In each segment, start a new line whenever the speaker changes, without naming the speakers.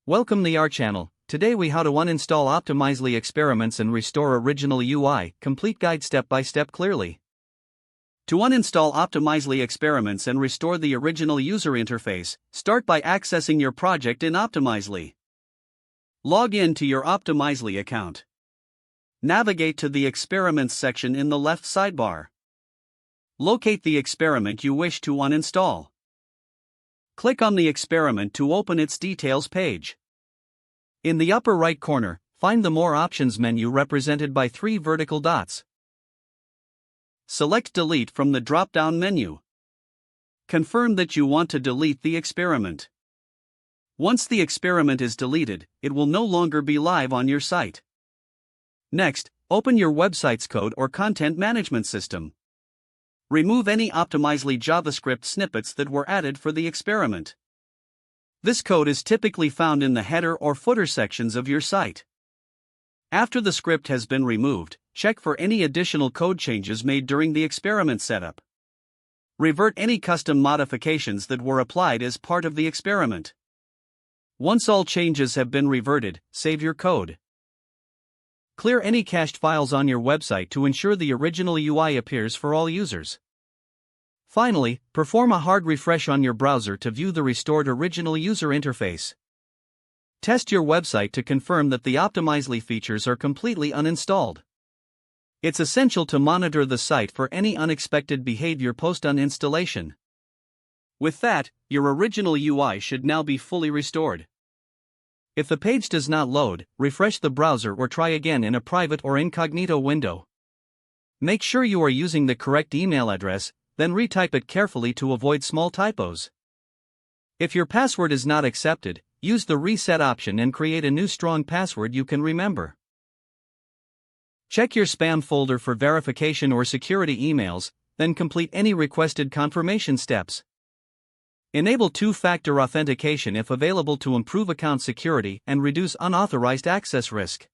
Welcome to our channel. Today we how to uninstall Optimizely experiments and restore original UI, complete guide step by step clearly. To uninstall Optimizely experiments and restore the original user interface, start by accessing your project in Optimizely. Log in to your Optimizely account. Navigate to the Experiments section in the left sidebar. Locate the experiment you wish to uninstall. Click on the experiment to open its details page. In the upper right corner, find the More Options menu represented by 3 vertical dots. Select Delete from the drop-down menu. Confirm that you want to delete the experiment. Once the experiment is deleted, it will no longer be live on your site. Next, open your website's code or content management system. Remove any Optimizely JavaScript snippets that were added for the experiment. This code is typically found in the header or footer sections of your site. After the script has been removed, check for any additional code changes made during the experiment setup. Revert any custom modifications that were applied as part of the experiment. Once all changes have been reverted, save your code. Clear any cached files on your website to ensure the original UI appears for all users. Finally, perform a hard refresh on your browser to view the restored original user interface. Test your website to confirm that the Optimizely features are completely uninstalled. It's essential to monitor the site for any unexpected behavior post-uninstallation. With that, your original UI should now be fully restored. If the page does not load, refresh the browser or try again in a private or incognito window. Make sure you are using the correct email address, then retype it carefully to avoid small typos. If your password is not accepted, use the reset option and create a new strong password you can remember. Check your spam folder for verification or security emails, then complete any requested confirmation steps. Enable two-factor authentication if available to improve account security and reduce unauthorized access risk.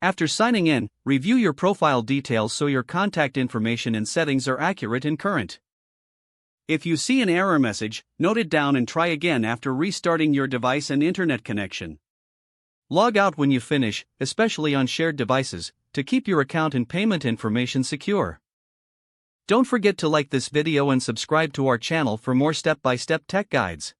After signing in, review your profile details so your contact information and settings are accurate and current. If you see an error message, note it down and try again after restarting your device and internet connection. Log out when you finish, especially on shared devices, to keep your account and payment information secure. Don't forget to like this video and subscribe to our channel for more step-by-step tech guides.